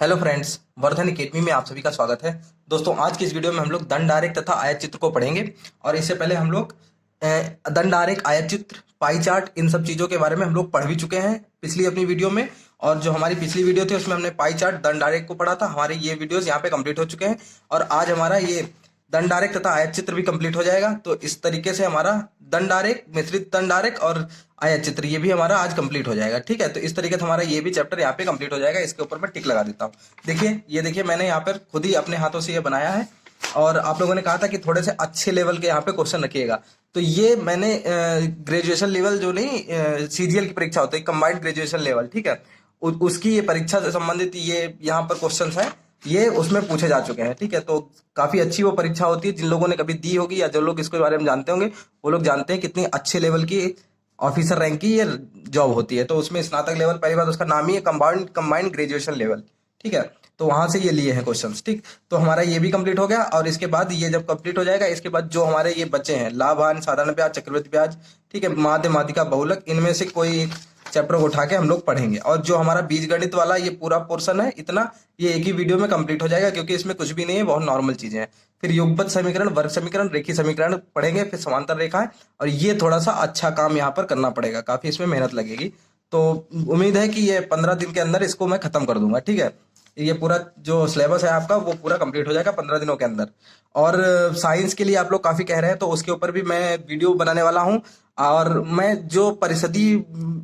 Hello friends, Vardhan academy में आप सभी का स्वागत है। दोस्तों, आज की इस वीडियो में हम लोग दंड आरेख तथा आयत चित्र को पढ़ेंगे। और इससे पहले हम लोग दंड आरेख, आयत चित्र, पाई चार्ट, इन सब चीज़ों के बारे में हम लोग पढ़ भी चुके हैं पिछली अपनी वीडियो में। और जो हमारी पिछली वीडियो थी उसमें हमने पाई चार्ट, दंड आरेख को पढ़ा था। हमारे ये वीडियोस यहाँ पे कंप्लीट हो चुके हैं और आज हमारा ये दंड आरेख तथा आयत चित्र भी कंप्लीट हो जाएगा। तो इस तरीके से हमारा दंड आरेख, मिश्रित दंड आरेख और आयत चित्र ये भी हमारा आज कंप्लीट हो जाएगा। ठीक है, तो इस तरीके से हमारा ये भी चैप्टर यहाँ पे कंप्लीट हो जाएगा। इसके ऊपर मैं टिक लगा देता हूँ। देखिए, ये देखिए, मैंने यहाँ पर खुद ही अपने हाथों से ये बनाया है। और आप लोगों ने कहा था कि थोड़े से अच्छे लेवल के यहाँ पे क्वेश्चन रखिएगा, तो ये मैंने ग्रेजुएशन लेवल जो नहीं, सीजीएल की परीक्षा होती है, कंबाइंड ग्रेजुएशन लेवल, ठीक है, उसकी ये परीक्षा से संबंधित ये यहाँ पर क्वेश्चन है, ये उसमें पूछे जा चुके हैं। ठीक है, तो काफी अच्छी वो परीक्षा होती है। जिन लोगों ने कभी दी होगी या जो लोग इसके बारे में जानते होंगे वो लोग जानते हैं कितनी अच्छे लेवल की ऑफिसर रैंक की ये जॉब होती है। तो उसमें स्नातक लेवल, पहली बात उसका नाम ही है कंबाइंड ग्रेजुएशन लेवल। ठीक है, तो वहां से ये लिए हैं क्वेश्चंस। ठीक, तो हमारा ये भी कंप्लीट हो गया। और इसके बाद ये जब कंप्लीट हो जाएगा, इसके बाद जो हमारे ये बचे हैं, लाभ हानि, साधारण ब्याज, चक्रवृद्धि ब्याज, ठीक है, माध्य, माध्यिका, बहुलक, इनमें से कोई एक चैप्टर को उठा के हम लोग पढ़ेंगे। और जो हमारा बीजगणित वाला ये पूरा पोर्शन है, इतना ये एक ही वीडियो में कंप्लीट हो जाएगा, क्योंकि इसमें कुछ भी नहीं है, बहुत नॉर्मल चीजें हैं। फिर युगपत समीकरण, वर्ग समीकरण, रेखीय समीकरण पढ़ेंगे, फिर समांतर रेखाएं। और ये थोड़ा सा अच्छा काम यहाँ पर करना पड़ेगा, काफी इसमें मेहनत लगेगी। तो उम्मीद है कि ये 15 दिन के अंदर इसको मैं खत्म कर दूंगा। ठीक है, ये पूरा जो सिलेबस है आपका वो पूरा कंप्लीट हो जाएगा 15 दिनों के अंदर। और साइंस के लिए आप लोग काफी कह रहे हैं, तो उसके ऊपर भी मैं वीडियो बनाने वाला हूँ। और मैं जो परिषदीय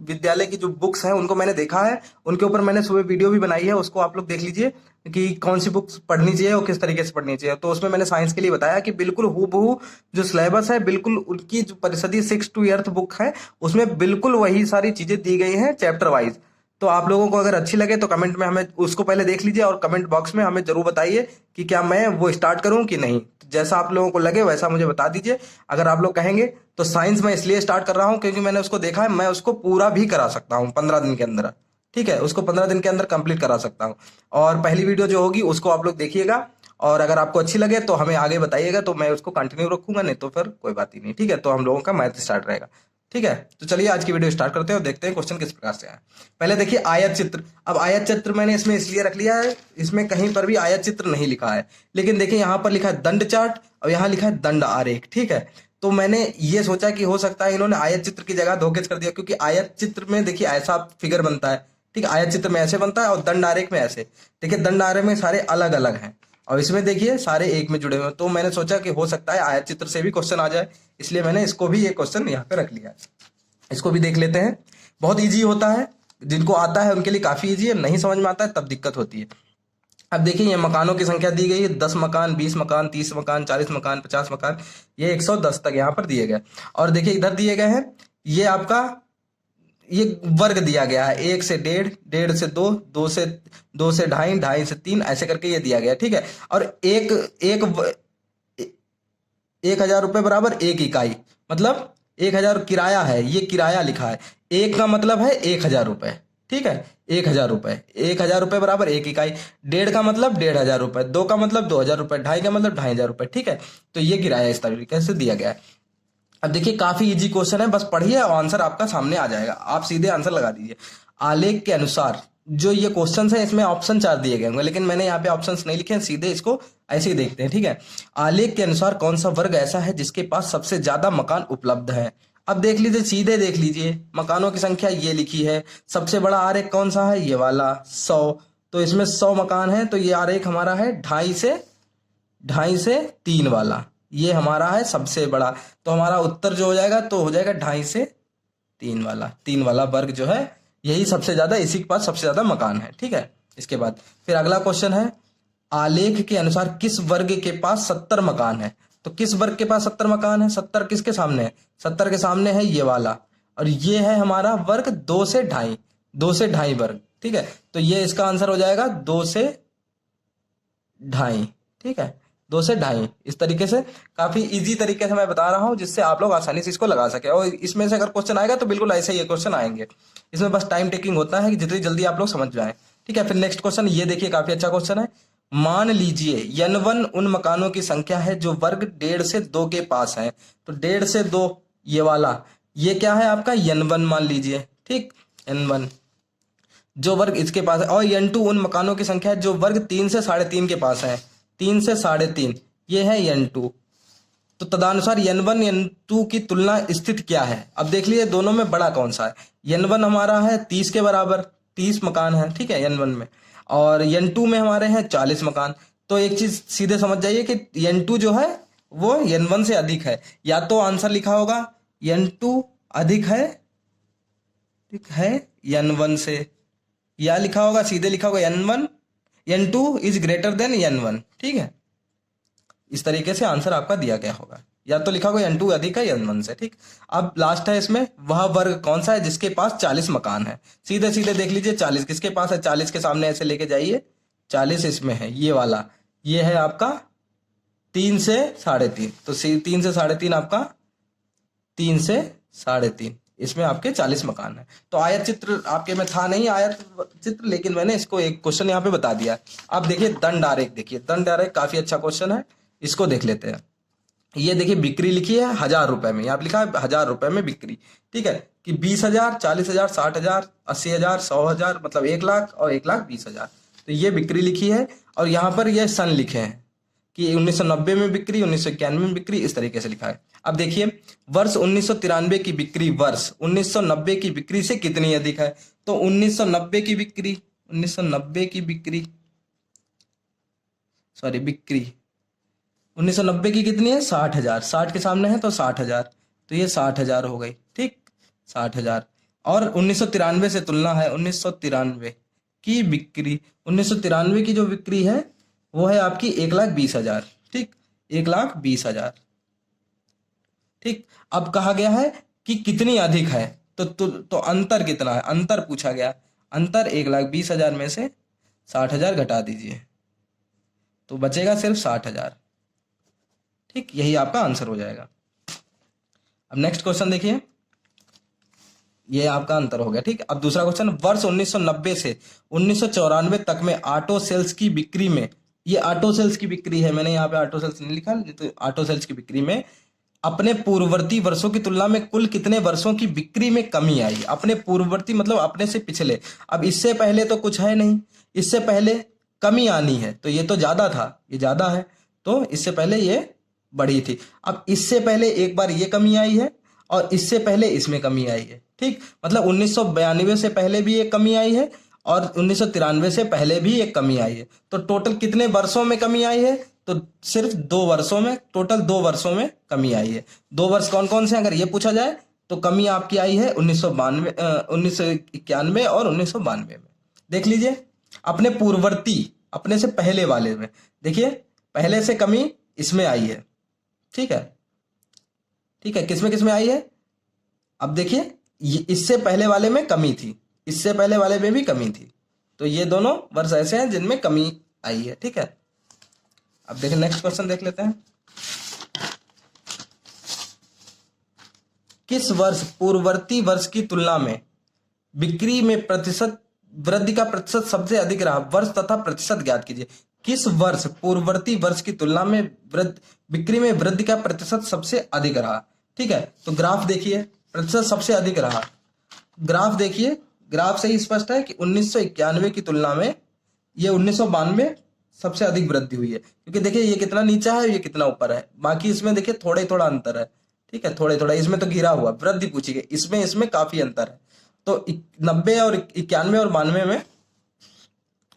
विद्यालय की जो बुक्स हैं उनको मैंने देखा है, उनके ऊपर मैंने सुबह वीडियो भी बनाई है, उसको आप लोग देख लीजिए कि कौन सी बुक्स पढ़नी चाहिए और किस तरीके से पढ़नी चाहिए। तो उसमें मैंने साइंस के लिए बताया कि बिल्कुल हूबहू जो सिलेबस है, बिल्कुल उनकी जो परिषदीय 6 to 8th बुक है उसमें बिल्कुल वही सारी चीजें दी गई हैं चैप्टर वाइज। तो आप लोगों को अगर अच्छी लगे तो कमेंट में हमें उसको पहले देख लीजिए और कमेंट बॉक्स में हमें जरूर बताइए कि क्या मैं वो स्टार्ट करूं कि नहीं। जैसा आप लोगों को लगे वैसा मुझे बता दीजिए। अगर आप लोग कहेंगे तो साइंस में इसलिए स्टार्ट कर रहा हूं क्योंकि मैंने उसको देखा है, मैं उसको पूरा भी करा सकता हूं 15 दिन के अंदर। ठीक है, उसको 15 दिन के अंदर कंप्लीट करा सकता हूं। और पहली वीडियो जो होगी उसको आप लोग देखिएगा, और अगर आपको अच्छी लगे तो हमें आगे बताइएगा, तो मैं उसको कंटिन्यू रखूंगा, नहीं तो फिर कोई बात ही नहीं। ठीक है, तो हम लोगों का मैथ स्टार्ट रहेगा। ठीक है, तो चलिए आज की वीडियो स्टार्ट करते हैं और देखते हैं क्वेश्चन किस प्रकार से आए। पहले देखिए आयत चित्र। अब आयत चित्र मैंने इसमें इसलिए रख लिया है, इसमें कहीं पर भी आयत चित्र नहीं लिखा है, लेकिन देखिए यहाँ पर लिखा है दंड चार्ट और यहाँ लिखा है दंड आरेख। ठीक है, तो मैंने ये सोचा कि हो सकता है इन्होंने आयत चित्र की जगह धोखेज कर दिया, क्योंकि आयत चित्र में देखिए ऐसा फिगर बनता है। ठीक है, आयत चित्र में ऐसे बनता है और दंड आरेख में ऐसे। देखिए, दंड आरेख में सारे अलग अलग हैं और इसमें देखिए सारे एक में जुड़े हुए हैं। तो मैंने सोचा कि हो सकता है आयत चित्र से भी क्वेश्चन आ जाए, इसलिए मैंने इसको भी ये क्वेश्चन यहाँ पे रख लिया है। इसको भी देख लेते हैं। बहुत इजी होता है, जिनको आता है उनके लिए काफी इजी है, नहीं समझ में आता है तब दिक्कत होती है। अब देखिए, ये मकानों की संख्या दी गई है, 10 मकान, 20 मकान, 30 मकान, 40 मकान, 50 मकान, ये 110 तक यहाँ पर दिए गए। और देखिए इधर दिए गए हैं, ये आपका ये वर्ग दिया गया है, 1 से 1.5, 1.5 से 2, 2 से 2.5, 2.5 से 3, ऐसे करके ये दिया गया। ठीक है, और एक एक 1,000 रुपए बराबर 1 इकाई, मतलब 1,000 किराया है, ये किराया लिखा है। एक का मतलब है 1,000 रुपए। ठीक है, 1,000 रुपए, 1,000 रुपए बराबर 1 इकाई। 1.5 का मतलब 1,500 रुपए, 2 का मतलब 2,000 रुपए, 2.5 का मतलब 2,500 रुपए। ठीक है, तो ये किराया इस तरीके से दिया गया है। अब देखिए काफी इजी क्वेश्चन है, बस पढ़िए और आंसर आपका सामने आ जाएगा, आप सीधे आंसर लगा दीजिए। आलेख के अनुसार जो ये क्वेश्चन है इसमें ऑप्शन 4 दिए गए होंगे, लेकिन मैंने यहाँ पे ऑप्शंस नहीं लिखे हैं, सीधे इसको ऐसे ही देखते हैं। ठीक है, आलेख के अनुसार कौन सा वर्ग ऐसा है जिसके पास सबसे ज्यादा मकान उपलब्ध है। अब देख लीजिए, सीधे देख लीजिए, मकानों की संख्या ये लिखी है, सबसे बड़ा आरेख कौन सा है, ये वाला 100। तो इसमें 100 मकान है, तो ये आरेख हमारा है 2.5 से 3 वाला, ये हमारा है सबसे बड़ा। तो हमारा उत्तर जो हो जाएगा तो हो जाएगा 2.5 से 3 वाला, 3 वाला वर्ग जो है यही सबसे ज्यादा, इसी के पास सबसे ज्यादा मकान है। ठीक है, इसके बाद फिर अगला क्वेश्चन है, आलेख के अनुसार किस वर्ग के पास 70 मकान है। तो किस वर्ग के पास 70 मकान है, 70 किसके सामने है, 70 के सामने है ये वाला, और ये है हमारा वर्ग 2 से 2.5, 2 से 2.5 वर्ग। ठीक है, तो ये इसका आंसर हो जाएगा 2 से 2.5। ठीक है, 2 से 2.5, इस तरीके से काफी इजी तरीके से मैं बता रहा हूं, जिससे आप लोग आसानी से इसको लगा सके। और इसमें से अगर क्वेश्चन आएगा तो बिल्कुल ऐसे ही क्वेश्चन आएंगे, इसमें बस टाइम टेकिंग होता है कि जितनी जल्दी आप लोग समझ जाए। ठीक है, फिर नेक्स्ट क्वेश्चन ये देखिए, काफी अच्छा क्वेश्चन है। मान लीजिए n1 उन मकानों की संख्या है जो वर्ग 1.5 से 2 के पास है। तो 1.5 से 2 ये वाला, ये क्या है आपका n1 मान लीजिए। ठीक, n1 जो वर्ग इसके पास है, और n2 उन मकानों की संख्या है जो वर्ग 3 से 3.5 के पास है। 3 से 3.5 ये है n2। तो तदनुसार n1 n2 की तुलना स्थित क्या है? अब देख लीजिए दोनों में बड़ा कौन सा है। n1 हमारा है 30 के बराबर, 30 मकान है, ठीक है, n1 में, और n2 में हमारे हैं 40 मकान। तो एक चीज सीधे समझ जाइए कि n2 जो है वो n1 से अधिक है। या तो आंसर लिखा होगा n2 अधिक है, ठीक है, n1 से, या लिखा होगा, सीधे लिखा होगा n2 is greater than n1, ठीक है। इस तरीके से आंसर आपका दिया गया होगा, या तो लिखा होगा n2 अधिक है n1 से, ठीक। अब लास्ट है इसमें, वह वर्ग कौन सा है जिसके पास 40 मकान है? सीधे सीधे देख लीजिए 40 किसके पास है, 40 के सामने ऐसे लेके जाइए, 40 इसमें है, ये वाला, ये है आपका 3 से 3.5। तो 3 से 3.5 आपका 3 से 3.5, इसमें आपके 40 मकान है। तो आयत चित्र आपके में था नहीं आयत चित्र, लेकिन मैंने इसको एक क्वेश्चन यहाँ पे बता दिया। अब देखिए दंड आरेख, देखिए दंड आरेख काफी अच्छा क्वेश्चन है, इसको देख लेते हैं। ये देखिए बिक्री लिखी है 1000 रुपए में, यहाँ पे लिखा है 1000 रुपए में बिक्री, ठीक है, कि 20,000, 40,000, 60,000, 80,000, 100,000, मतलब 1 लाख और 1,20,000। तो ये बिक्री लिखी है, और यहाँ पर ये सन लिखे हैं कि 1990 में बिक्री, 1991 में बिक्री, इस तरीके से लिखा है। अब देखिए वर्ष 1993 की बिक्री वर्ष 1990 की बिक्री से कितनी अधिक है? तो 1990 की बिक्री, 1990 की बिक्री, सॉरी बिक्री 1990 की कितनी है? 60,000। 60 के सामने है तो 60,000, तो ये 60,000 हो गई, ठीक, 60,000। और 1993 से तुलना है, 1993 की बिक्री, 1993 की जो बिक्री है वो है आपकी 1,20,000, ठीक, 1,20,000, ठीक। अब कहा गया है कि कितनी अधिक है, तो अंतर कितना है, अंतर पूछा गया, अंतर 1,20,000 में से 60,000 घटा दीजिए तो बचेगा सिर्फ 60,000, ठीक, यही आपका आंसर हो जाएगा। अब नेक्स्ट क्वेश्चन देखिए, ये आपका अंतर हो गया, ठीक। अब दूसरा क्वेश्चन, वर्ष 1990 से 1994 तक में ऑटो सेल्स की बिक्री में, ये ऑटो सेल्स की बिक्री है, मैंने यहाँ पे ऑटो सेल्स नहीं लिखा, तो ऑटो सेल्स की बिक्री में अपने पूर्ववर्ती वर्षों की तुलना में कुल कितने वर्षों की बिक्री में कमी आई? अपने पूर्ववर्ती मतलब अपने से पिछले, अब इससे पहले तो कुछ है नहीं, इससे पहले कमी आनी है, तो ये तो ज्यादा था, ये ज्यादा है, तो इससे पहले ये बढ़ी थी। अब इससे पहले एक बार ये कमी आई है, और इससे पहले इसमें कमी आई है, ठीक, मतलब 1992 से पहले भी एक कमी आई है, और 1993 से पहले भी एक कमी आई है। तो टोटल कितने वर्षों में कमी आई है? तो सिर्फ 2 वर्षों में, टोटल 2 वर्षों में कमी आई है। 2 वर्ष कौन कौन से, अगर ये पूछा जाए तो कमी आपकी आई है 1991 और 1992 में। देख लीजिए अपने पूर्ववर्ती, अपने से पहले वाले में, देखिए पहले से कमी इसमें आई है, ठीक है, ठीक है, किसमें आई है? अब देखिए इससे पहले वाले में कमी थी, इससे पहले वाले में भी कमी थी, तो ये दोनों वर्ष ऐसे हैं जिनमें कमी आई है, ठीक है। अब देखिए नेक्स्ट क्वेश्चन देख लेते हैं, किस वर्ष पूर्ववर्ती वर्ष की तुलना में बिक्री में प्रतिशत वृद्धि का प्रतिशत सबसे अधिक रहा? वर्ष तथा प्रतिशत ज्ञात कीजिए। किस वर्ष पूर्ववर्ती वर्ष की तुलना में बिक्री में वृद्धि का प्रतिशत सबसे अधिक रहा? ठीक है, तो ग्राफ देखिए, प्रतिशत सबसे अधिक रहा, ग्राफ देखिए, ग्राफ से ही स्पष्ट है कि 1991 की तुलना में ये 1992 सबसे अधिक वृद्धि हुई है, क्योंकि देखिए ये कितना नीचा है, ये कितना ऊपर है, बाकी इसमें देखिए थोड़ा ही थोड़ा अंतर है, ठीक है, थोड़े थोड़ा, इसमें तो गिरा हुआ, वृद्धि पूछी गई, इसमें काफी अंतर है। तो 90 और 91 और 92 में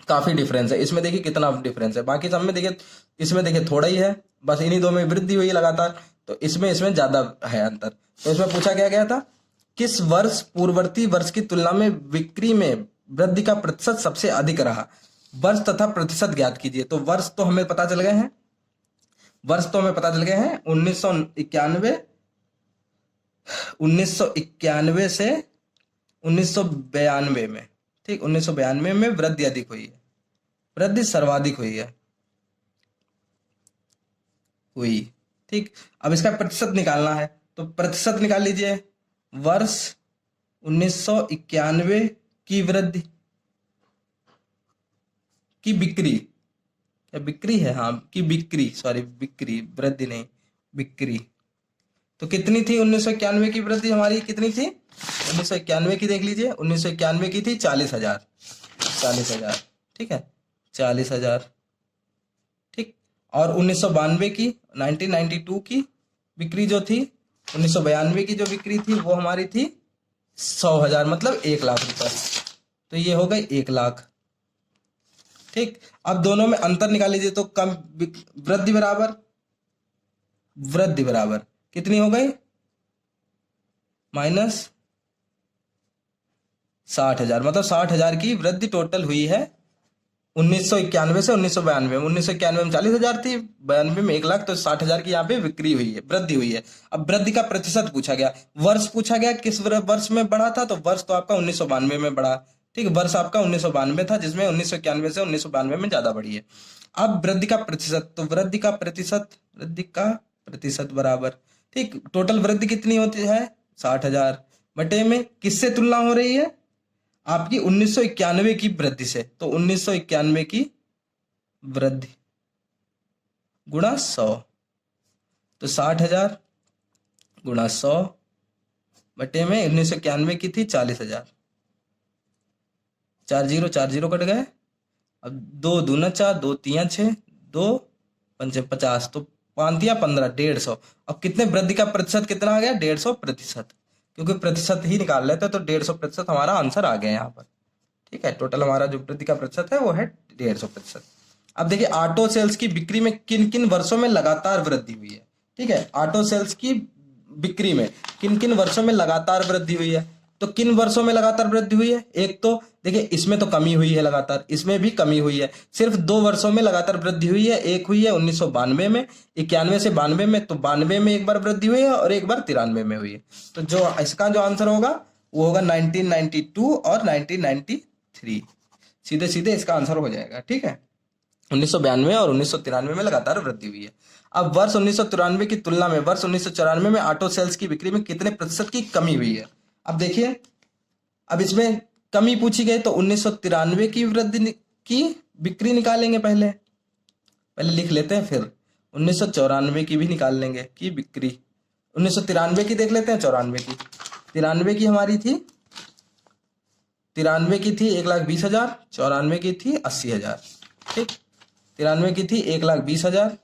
काफी डिफरेंस है, इसमें देखिए कितना डिफरेंस है, बाकी सब में देखिए, इसमें देखिए थोड़ा ही है, बस इन्हीं दो में वृद्धि हुई लगातार, तो इसमें ज्यादा है अंतर। तो इसमें पूछा गया था किस वर्ष पूर्ववर्ती वर्ष की तुलना में बिक्री में वृद्धि का प्रतिशत सबसे अधिक रहा? वर्ष तथा प्रतिशत ज्ञात कीजिए। तो वर्ष तो हमें पता चल गए हैं, 1991 से 1992 में, ठीक, 1992 में वृद्धि अधिक हुई है, वृद्धि सर्वाधिक हुई, ठीक। अब इसका प्रतिशत निकालना है, तो प्रतिशत निकाल लीजिए, वर्ष 1991 की वृद्धि की बिक्री, क्या बिक्री है, हाँ की बिक्री, सॉरी बिक्री, वृद्धि नहीं, बिक्री, तो कितनी थी 1991 की वृद्धि हमारी, कितनी थी 1991 की, देख लीजिए 1991 की थी 40,000, 40,000, ठीक है, 40,000, ठीक। और 1992 की 1992 की बिक्री जो थी, 1992 की जो बिक्री थी वो हमारी थी 100,000, मतलब 1 लाख रुपए। तो ये हो गई 1 लाख, ठीक। अब दोनों में अंतर निकाल लीजिए तो कम वृद्धि बराबर वृद्धि बराबर कितनी हो गई, माइनस 60,000, मतलब 60,000 की वृद्धि टोटल हुई है 1991 से 1992 में। 1991 में 40,000 थी, 92 में 1 लाख, तो 60,000 की यहाँ पे बिक्री हुई है, वृद्धि हुई है। अब वृद्धि का प्रतिशत पूछा गया, वर्ष पूछा गया, किस वर्ष में बढ़ा था, तो वर्ष तो आपका 1992 में बढ़ा, ठीक। वर्ष आपका 1992 था, जिसमें 1991 से 1992 में ज्यादा बढ़ी है। अब वृद्धि का प्रतिशत, तो वृद्धि का प्रतिशत बराबर, ठीक, टोटल वृद्धि कितनी होती है 60,000, बटे में किससे तुलना हो रही है आपकी 1991 की वृद्धि से, तो 1991 की वृद्धि गुणा 100, तो 60,000 गुणा 100 बटे में 1991 की थी 40,000, 4 0 कट गए। अब 2 दूना 4, 2 तिया 6, 2 पंचे 50, तो 5 तिया 15, 150। अब कितने वृद्धि का प्रतिशत कितना आ गया, 150%, क्योंकि प्रतिशत ही निकाल लेते हैं, तो 150% हमारा आंसर आ गया यहाँ पर, ठीक है। टोटल हमारा जो वृद्धि का प्रतिशत है वो है 150%। अब देखिए ऑटो सेल्स की बिक्री में किन किन वर्षों में लगातार वृद्धि हुई है, ठीक है। ऑटो सेल्स की बिक्री में किन किन वर्षों में लगातार वृद्धि हुई है, तो किन वर्षों में लगातार वृद्धि हुई है, एक तो देखिए इसमें तो कमी हुई है लगातार, इसमें भी कमी हुई है, सिर्फ 2 वर्षों में लगातार वृद्धि हुई है। एक हुई है 1992 में, 91 से 92 में, तो 92 में एक बार वृद्धि हुई है और एक बार 93 में हुई है। तो जो इसका जो आंसर होगा वो होगा 1992 और 1993, सीधे सीधे इसका आंसर हो जाएगा, ठीक है। 1992 और 1993 में लगातार वृद्धि हुई है। अब वर्ष 1993 की तुलना में वर्ष 1994 में ऑटो सेल्स की बिक्री में कितने प्रतिशत की कमी हुई है। अब देखिए, अब इसमें कमी पूछी गई तो 1993 की वृद्धि की बिक्री निकालेंगे, पहले लिख लेते हैं, फिर 1994 की भी निकाल लेंगे की बिक्री। 1993 की देख लेते हैं, 94 की, 93 की हमारी थी, 93 की थी 1,20,000, 94 की थी 80,000, ठीक। 93 की थी 1,20,000,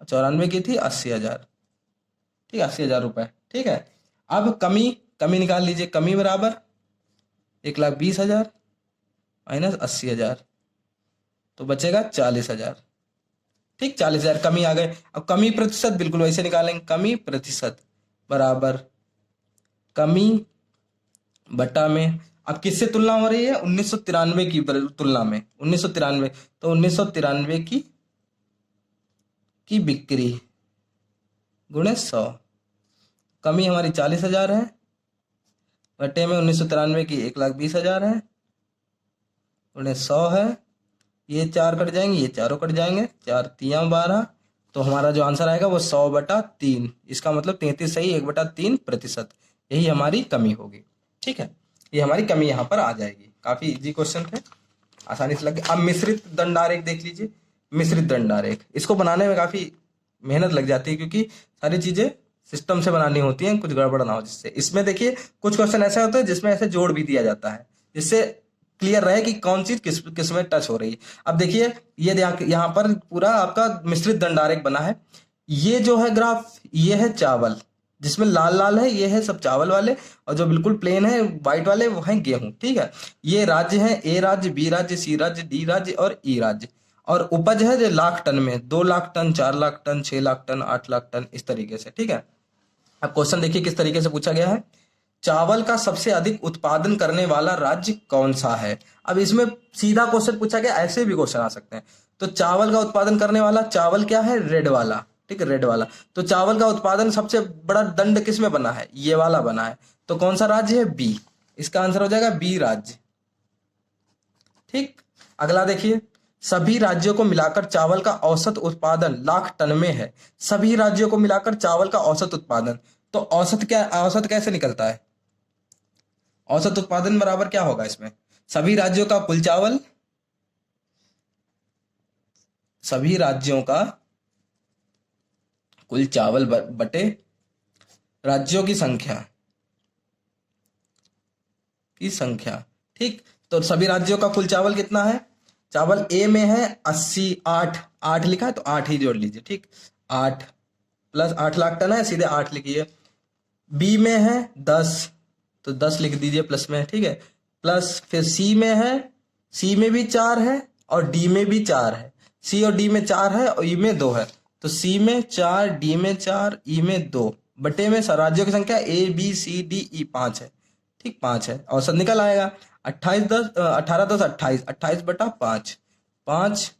94 की थी 80,000, ठीक, 80,000 रुपए, ठीक है। अब कमी निकाल लीजिए, कमी बराबर 1,20,000 माइनस 80,000, तो बचेगा 40,000, ठीक, 40,000 कमी आ गए। अब कमी प्रतिशत बिल्कुल वैसे निकालेंगे, कमी प्रतिशत बराबर कमी बटा में, अब किससे तुलना हो रही है, 1993 की तुलना में, 1993, तो 1993 की बिक्री गुणे 100, कमी हमारी 40,000 है, बटे में 1993 की 1,20,000 है, गुणे 100 है, ये 4 कट जाएंगे, ये चारों कट जाएंगे, 4 तिया 12, तो हमारा जो आंसर आएगा वो 100/3, इसका मतलब 33 सही 1/3%, यही हमारी कमी होगी, ठीक है। ये हमारी कमी यहाँ पर आ जाएगी। काफी इजी क्वेश्चन थे, आसानी से लग गए। अब मिश्रित दंडारेख देख लीजिए, मिश्रित दंडारेख, इसको बनाने में काफी मेहनत लग जाती है, क्योंकि सारी चीजें सिस्टम से बनानी होती हैं, कुछ गड़बड़ ना हो जिससे। इसमें देखिए कुछ क्वेश्चन ऐसे होते हैं जिसमें ऐसे जोड़ भी दिया जाता है, जिससे क्लियर रहे कि कौन चीज किस में टच हो रही है। अब देखिए ये यहाँ पर पूरा आपका मिश्रित दंडारेख बना है। ये जो है ग्राफ, ये है चावल, जिसमें लाल लाल है, ये है सब चावल वाले, और जो बिल्कुल प्लेन है व्हाइट वाले वो है गेहूं, ठीक है। ये राज्य है, ए राज्य, बी राज्य, सी राज्य, डी राज्य और ई राज्य। और उपज है जो लाख टन में, 2 lakh ton, 4 lakh ton, 6 lakh ton, 8 lakh ton, इस तरीके से, ठीक है। अब क्वेश्चन देखिए किस तरीके से पूछा गया है, चावल का सबसे अधिक उत्पादन करने वाला राज्य कौन सा है। अब इसमें सीधा क्वेश्चन पूछा गया, ऐसे भी क्वेश्चन आ सकते हैं। तो चावल का उत्पादन करने वाला, चावल क्या है, रेड वाला, ठीक है, रेड वाला। तो चावल का उत्पादन सबसे बड़ा दंड किस में बना है, ये वाला बना है, तो कौन सा राज्य है, बी, इसका आंसर हो जाएगा बी राज्य, ठीक। अगला देखिए, सभी राज्यों को मिलाकर चावल का औसत उत्पादन लाख टन में है। सभी राज्यों को मिलाकर चावल का औसत उत्पादन, तो औसत कैसे निकलता है, औसत उत्पादन बराबर क्या होगा इसमें, सभी राज्यों का कुल चावल, सभी राज्यों का कुल चावल बटे राज्यों की संख्या, ठीक। तो सभी राज्यों का कुल चावल कितना है? चावल ए में है 80, 8 लिखा है तो 8 ही जोड़ लीजिए, ठीक। 8 प्लस 8 लाख टन है, सीधे 8 लिखिए। बी में है 10 तो 10 लिख दीजिए प्लस में, ठीक है। प्लस फिर सी में है, सी में भी 4 है और डी में भी 4 है। सी और डी में 4 है और ई में 2 है, तो सी में 4, डी में 4, ई में 2, बटे में राज्यों की संख्या A B C D E 5 है, ठीक। 5 है, औसत निकल आएगा 28 10 18 10 28, 28 बटा 5, 5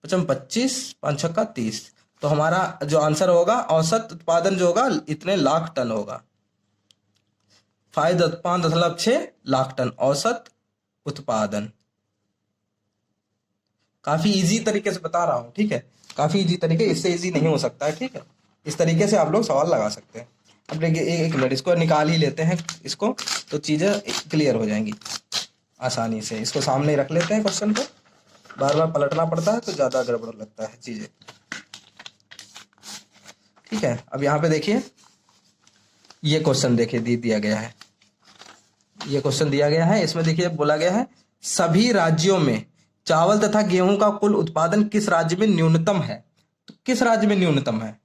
पचम 25, 5 छक्का 30। तो हमारा जो आंसर होगा औसत उत्पादन जो होगा इतने लाख टन होगा। 5.6 लाख टन औसत उत्पादन। काफी इजी तरीके से बता रहा हूं, ठीक है। काफी इजी तरीके, इससे इजी नहीं हो सकता है, ठीक है। इस तरीके से आप लोग सवाल लगा सकते हैं। अब देखिए एक मिनट, इसको निकाल ही लेते हैं इसको, तो चीजें क्लियर हो जाएंगी आसानी से। इसको सामने रख लेते हैं क्वेश्चन को, बार बार पलटना पड़ता है तो ज्यादा गड़बड़ लगता है चीजें, ठीक है। अब यहाँ पे देखिए ये क्वेश्चन देखिए दिया गया है, ये क्वेश्चन दिया गया है। इसमें देखिए बोला गया है सभी राज्यों में चावल तथा गेहूं का कुल उत्पादन किस राज्य में न्यूनतम है? तो किस राज्य में न्यूनतम है?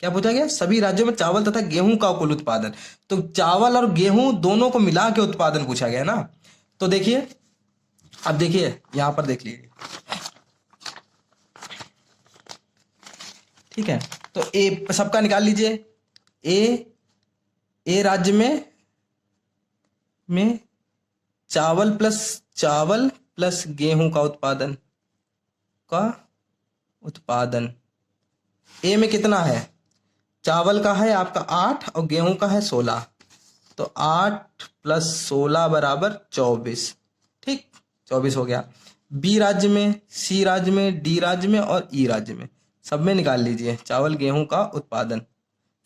क्या पूछा गया? सभी राज्यों में चावल तथा गेहूं का कुल उत्पादन। तो चावल और गेहूं दोनों को मिला के उत्पादन पूछा गया ना। तो देखिए, अब देखिए यहां पर देख लीजिए, ठीक है। तो ए सबका निकाल लीजिए। ए राज्य में चावल प्लस गेहूं का उत्पादन ए में कितना है? चावल का है आपका 8 और गेहूं का है 16, तो 8 प्लस 16 बराबर 24, ठीक। 24 हो गया। बी राज्य में, सी राज्य में, डी राज्य में और ई राज्य में, सब में निकाल लीजिए चावल गेहूं का उत्पादन।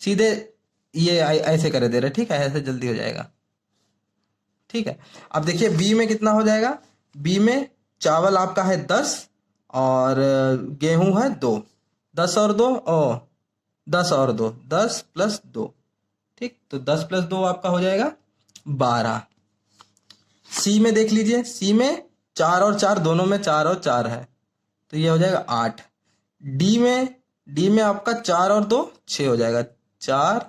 सीधे ये ऐसे कर दे रहे, ठीक है, ऐसे जल्दी हो जाएगा, ठीक है। अब देखिए बी में कितना हो जाएगा? बी में चावल आपका है 10 और गेहूं है 2, 10 और 2 10 प्लस 2, ठीक। तो 10 प्लस 2 आपका हो जाएगा 12। सी में देख लीजिए, सी में 4 और 4 दोनों में 4 और 4 है, तो ये हो जाएगा 8। डी में आपका 4 और 2 6 हो जाएगा, 4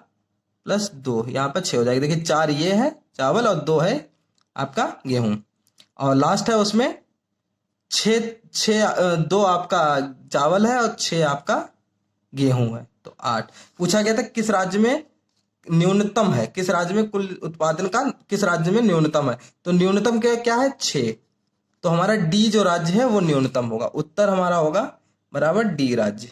प्लस 2 यहाँ पर 6 हो जाएगा। देखिए 4 ये है चावल और 2 है आपका गेहूं, और लास्ट है उसमें 2 आपका चावल है और 6 आपका गेहूं है, तो 8। पूछा गया था किस राज्य में न्यूनतम है, किस राज्य में कुल उत्पादन का किस राज्य में न्यूनतम है? तो न्यूनतम क्या है? 6। तो हमारा डी जो राज्य है वो न्यूनतम होगा। उत्तर हमारा होगा बराबर डी राज्य।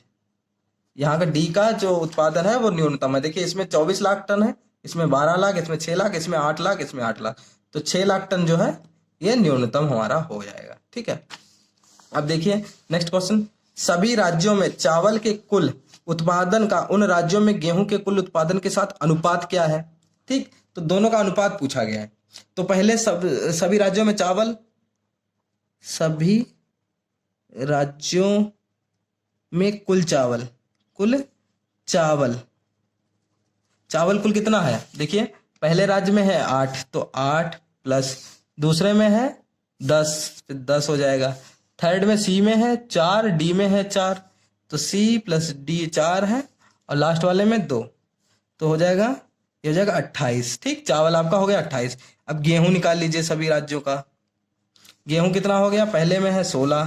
यहाँ का डी का जो उत्पादन है वो न्यूनतम है। देखिए इसमें 24 लाख टन है, इसमें 12 लाख, इसमें 6 लाख, इसमें 8 लाख, इसमें 8 लाख, तो 6 लाख टन जो है ये न्यूनतम हमारा हो जाएगा, ठीक है। अब देखिए नेक्स्ट क्वेश्चन, सभी राज्यों में चावल के कुल उत्पादन का उन राज्यों में गेहूं के कुल उत्पादन के साथ अनुपात क्या है? ठीक, तो दोनों का अनुपात पूछा गया है। तो पहले सभी राज्यों में सभी राज्यों में कुल चावल कुल कितना है? देखिए पहले राज्य में है 8, तो 8 प्लस दूसरे में है 10, फिर 10 हो जाएगा। थर्ड में सी में है 4, डी में है 4, तो सी प्लस डी 4 है, और लास्ट वाले में 2, तो हो जाएगा ये हो जाएगा 28, ठीक। चावल आपका हो गया 28। अब गेहूं निकाल लीजिए सभी राज्यों का। गेहूं कितना हो गया? पहले में है 16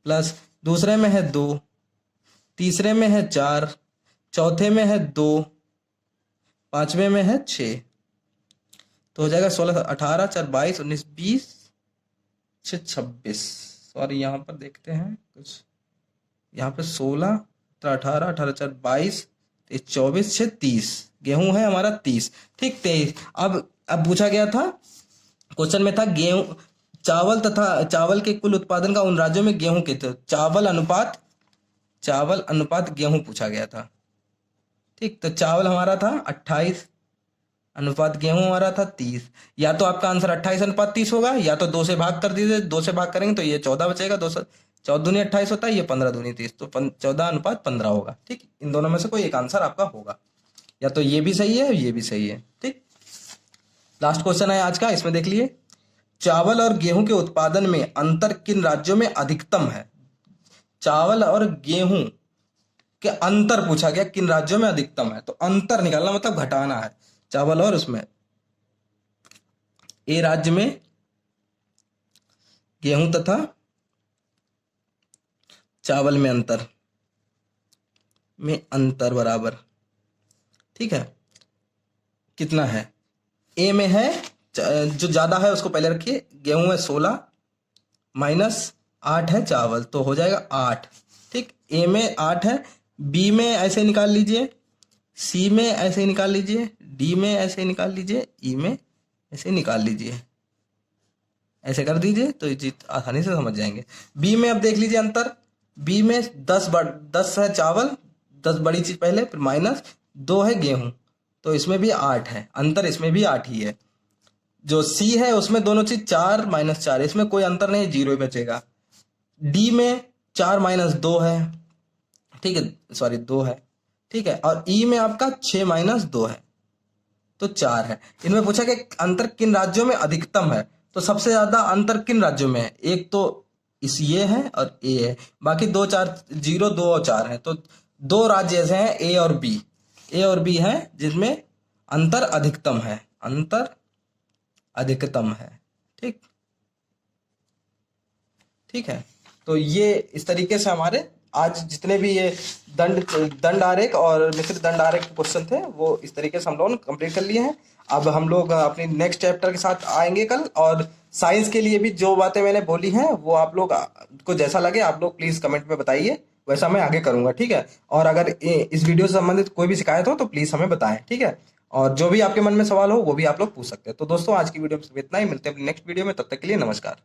प्लस दूसरे में है 2, तीसरे में है 4, चौथे में है 2, पांचवें में है 6, तो हो जाएगा 16 18 4 22 19 20 26। सॉरी यहाँ पर देखते हैं कुछ, यहाँ पे 16 18 18 4 22 24 6 30, गेहूं है हमारा 30, ठीक 23। अब पूछा गया था, क्वेश्चन में था गेहूं चावल के कुल उत्पादन का उन राज्यों में गेहूं के, तो चावल अनुपात गेहूं पूछा गया था, ठीक। तो चावल हमारा था 28, अनुपात गेहूं हमारा था 30। या तो आपका आंसर 28:30 होगा, या तो 2 से भाग कर दीजिए, 2 से भाग करेंगे तो ये 14 बचेगा, 14 दूनी 28 होता है, ये 15 दूनी 30, तो 14:15 होगा, ठीक। इन दोनों में से कोई एक आंसर आपका होगा, या तो ये भी सही है ये भी सही है, ठीक। लास्ट क्वेश्चन है आज का, इसमें देख लिए, चावल और गेहूं के उत्पादन में अंतर किन राज्यों में अधिकतम है? चावल और गेहूं के अंतर पूछा गया, किन राज्यों में अधिकतम है, तो अंतर निकालना मतलब घटाना है। चावल और उसमें ए राज्य में गेहूं तथा चावल में अंतर बराबर, ठीक है, कितना है? ए में है, जो ज्यादा है उसको पहले रखिए, गेहूं है 16 माइनस 8 है चावल, तो हो जाएगा 8। ठीक, ए में 8 है, बी में ऐसे निकाल लीजिए, सी में ऐसे निकाल लीजिए, डी में ऐसे निकाल लीजिए, ई में ऐसे निकाल लीजिए, ऐसे कर दीजिए तो ये आसानी से समझ जाएंगे। बी में अब देख लीजिए अंतर, बी में 10 है चावल, 10 बड़ी चीज पहले, फिर माइनस 2 है गेहूं, तो इसमें भी 8 है, अंतर इसमें भी 8 ही है। जो सी है उसमें दोनों चीज 4 माइनस 4, इसमें कोई अंतर नहीं, 0 ही बचेगा। डी में 4 माइनस 2 है, ठीक है, सॉरी 2 है, ठीक है, और ई में आपका 6 माइनस 2 है, तो 4 है। इनमें पूछा कि अंतर किन राज्यों में अधिकतम है, तो सबसे ज्यादा अंतर किन राज्यों में है? एक तो इस ये है और ए है, बाकी 2 4 0 2 और 4 है, तो 2 राज्य ऐसे हैं ए और बी है जिसमें अंतर अधिकतम है, अंतर अधिकतम है। ठीक, ठीक है, तो ये इस तरीके से हमारे आज जितने भी ये दंड आरेख और मिश्रित दंड आरेख के क्वेश्चन थे वो इस तरीके से हम लोगों ने कंप्लीट कर लिए हैं। अब हम लोग अपनी नेक्स्ट चैप्टर के साथ आएंगे कल, और साइंस के लिए भी जो बातें मैंने बोली हैं वो आप लोग को जैसा लगे आप लोग प्लीज कमेंट में बताइए, वैसा मैं आगे करूंगा, ठीक है। और अगर इस वीडियो से संबंधित कोई भी शिकायत हो तो प्लीज हमें बताएं, ठीक है। और जो भी आपके मन में सवाल हो वो भी आप लोग पूछ सकते हैं। तो दोस्तों आज की वीडियो में सिर्फ इतना ही, मिलते हैं अपनी नेक्स्ट वीडियो में, तब तक के लिए नमस्कार।